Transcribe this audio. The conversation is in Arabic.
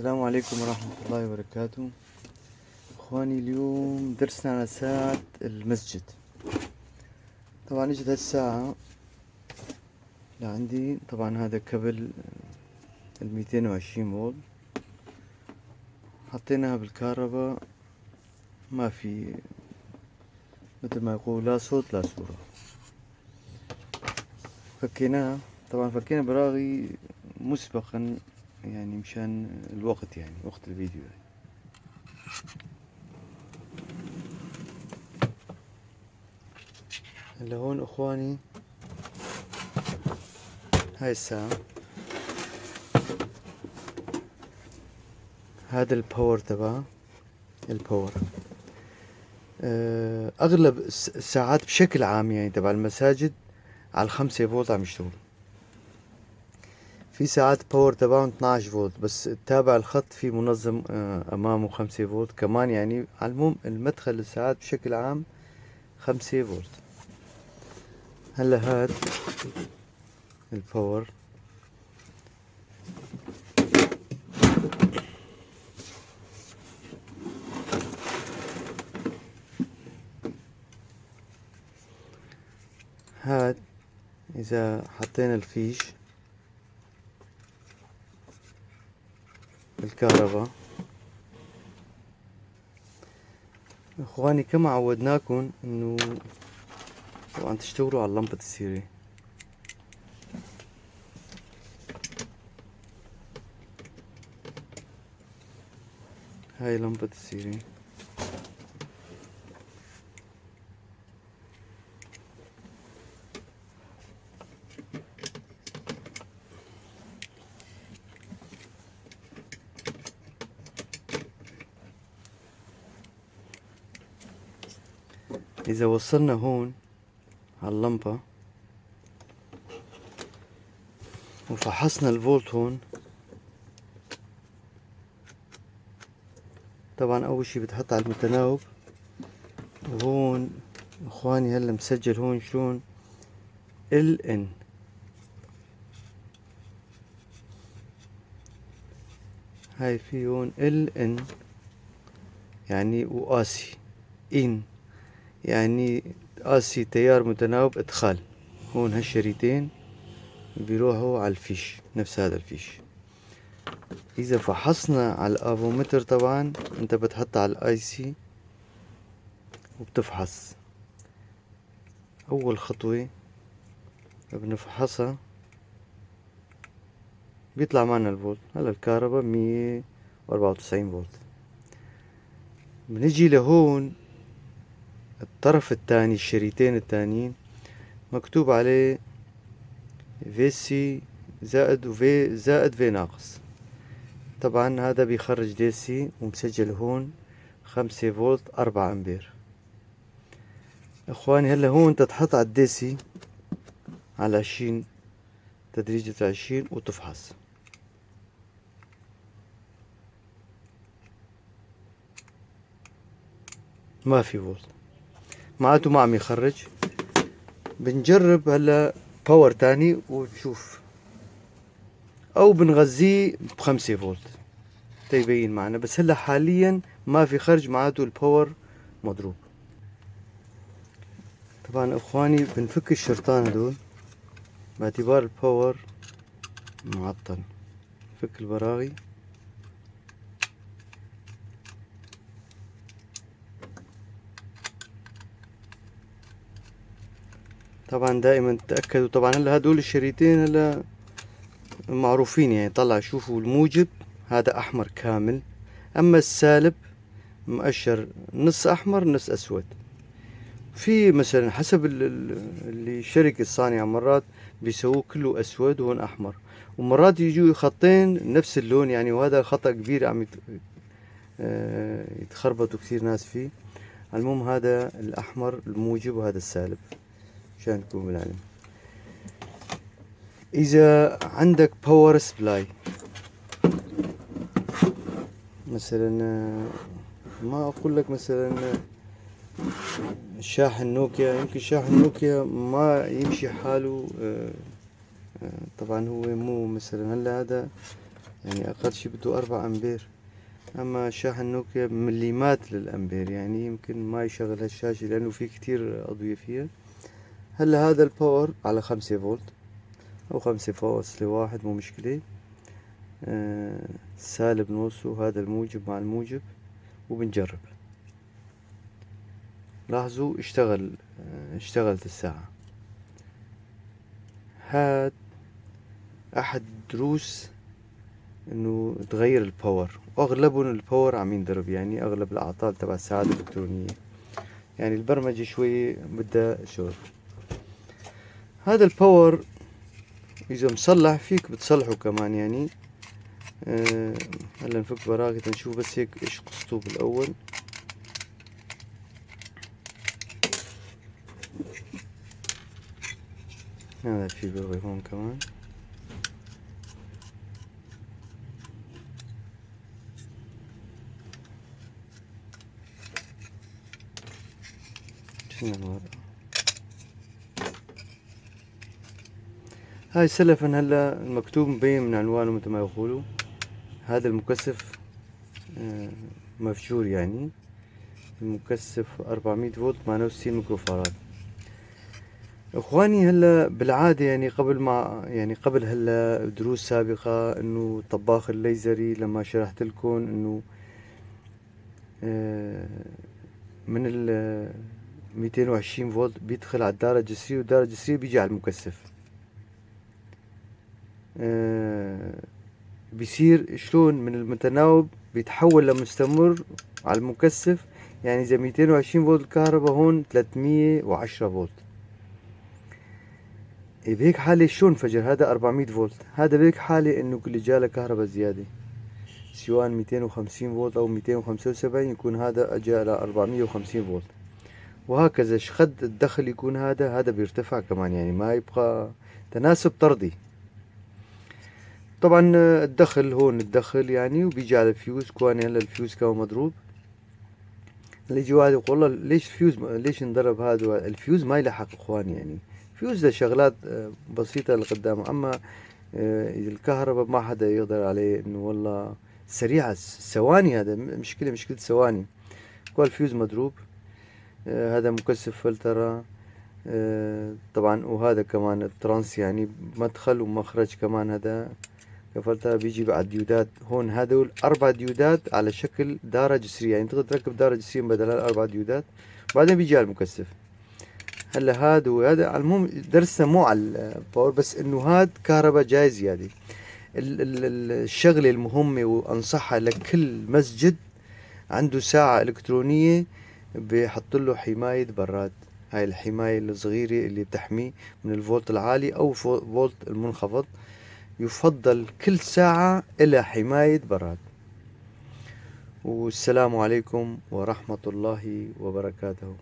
السلام عليكم ورحمة الله وبركاته. اخواني، اليوم درسنا على ساعة المسجد. طبعا اجت هالساعة لعندي، طبعا هذا كابل 220 فولت، حطيناها بالكهرباء، ما في مثل ما يقول لا صوت لا صورة. فكيناها، طبعا فكينا براغي مسبقا يعني مشان الوقت، يعني وقت الفيديو يعني. هلا هون اخواني هاي الساعة، هذا الباور تبعها. الباور اغلب الساعات بشكل عام يعني تبع المساجد على 5 فولت عم يشتغل. في ساعات باور تبعهم 12 فولت، بس تابع الخط في منظم امامه 5 فولت كمان. يعني على المهم المدخل للساعات بشكل عام 5 فولت. هلا هاد الباور، هاد اذا حطينا الفيش بالكهرباء، اخواني كما عودناكم انه طبعا تشتغلوا على لمبة السيرة. هاي لمبة السيرة، اذا وصلنا هون على اللمبة وفحصنا الفولت هون، طبعا اول شي بتحط على المتناوب. وهون اخواني هلا مسجل هون شلون ال ان، هاي في هون ال ان يعني وقاسي ان، يعني قاسي تيار متناوب ادخال. هون هالشريطين بيروحوا على الفيش، نفس هذا الفيش. اذا فحصنا على الافومتر، طبعا انت بتحط على الاي سي وبتفحص. اول خطوة بنفحصها بيطلع معنا الفولت. هلا الكهرباء 194 فولت. بنجي لهون الطرف الثاني، الشريطين الثانيين مكتوب عليه في سي زائد وفي زائد في ناقص. طبعا هذا بيخرج دي سي، ومسجل هون 5 فولت 4 امبير. اخواني هلا هون انت تحط على الدي سي على 20 تدريجة 20 وتفحص. ما في فولت، معناته ما عم يخرج. بنجرب هلا باور تاني ونشوف، او بنغذيه ب5 فولت تيبين معنا. بس هلا حاليا ما في خرج، معناته الباور مضروب. طبعا اخواني بنفك الشرطان هدول باعتبار الباور معطل. فك البراغي، طبعا دائما تأكدوا. طبعا هلا هدول الشريطين هلا معروفين، يعني طلع شوفوا الموجب هذا احمر كامل، اما السالب مؤشر نص احمر نص اسود. في مثلا حسب اللي الشركة الصانعة مرات بيسووه كله اسود وهون احمر، ومرات يجوا خطين نفس اللون يعني. وهذا خطأ كبير عم يتخربطوا كثير ناس فيه. المهم هذا الاحمر الموجب وهذا السالب عشان تكون بالعلم. اذا عندك باور سبلاي مثلا، ما اقول لك مثلا شاحن نوكيا، يمكن شاحن نوكيا ما يمشي حاله. طبعا هو مو مثلا هلا هذا يعني أقل شي بده 4 أمبير. أما شاحن نوكيا مليمات للأمبير، يعني يمكن ما يشغل هالشاشة لأنه في كتير أضوية فيها. هلا هذا الباور على 5 فولت أو 5.1 مو مشكلة. سالب نص، وهذا الموجب مع الموجب، وبنجرب. لاحظوا اشتغلت الساعة. هاد أحد دروس انه تغير الباور، واغلبهم الباور عم ينضرب، يعني اغلب الاعطال تبع الساعات الالكترونية، يعني البرمجة شوي بدها شغل. هذا الباور اذا مصلح فيك بتصلحه كمان، يعني هلا نفك براغي تنشوف بس هيك ايش قصته بالاول. هذا في بغي هون كمان. شنو الوضع؟ هاي سلفا هلا المكتوب مبين من عنوانه مثل ما يقولوا. هذا المكثف مفجور، يعني المكثف 400 فولت 68 ميكرو فاراد. اخواني هلا بالعاده، يعني قبل هلا دروس سابقه، انه طباخ الليزري لما شرحت لكم انه من ال 220 فولت بيدخل على الدارة الجسرية، والدارة الجسرية بيجي على المكثف. بيصير شلون من المتناوب بيتحول لمستمر على المكثف، يعني اذا 220 فولت الكهرباء هون 310 فولت. بهيك حالة شلون انفجر؟ هذا 400 فولت، هذا بهيك حالة انه كل جاله كهرباء زيادة، سواء 250 فولت او 275 يكون هذا اجى على 450 فولت، وهكذا شخد الدخل يكون هذا بيرتفع كمان، يعني ما يبقى تناسب طردي. طبعا الدخل هون يعني، وبيجي على الفيوز. كواني هلا الفيوز كان مضروب. اللي يجي واحد يقول والله ليش الفيوز ليش انضرب؟ هذا الفيوز ما يلحق اخواني، يعني فيوز لشغلات بسيطة لقدام. اما الكهرباء ما حدا يقدر عليه، انه والله سريعة ثواني، هذا مشكلة ثواني. كل الفيوز مضروب. هذا مكثف فلترة طبعا، وهذا كمان الترانس، يعني مدخل ومخرج كمان. هذا كفلترة بيجي بعد ديودات هون، هذول 4 ديودات على شكل دارة جسرية، يعني تقدر تركب دارة جسرية بدل هال4 ديودات، وبعدين بيجي على المكثف. هلا هذا وهذا على المهم درسنا مو على الباور، بس انه هاد كهرباء جاي زيادة. الشغلة المهمة وانصحها لكل مسجد عنده ساعة الكترونية، بيحط له حماية براد. هاي الحماية الصغيرة اللي بتحميه من الفولت العالي او فولت المنخفض. يفضل كل ساعة إلى حماية براد. والسلام عليكم ورحمة الله وبركاته.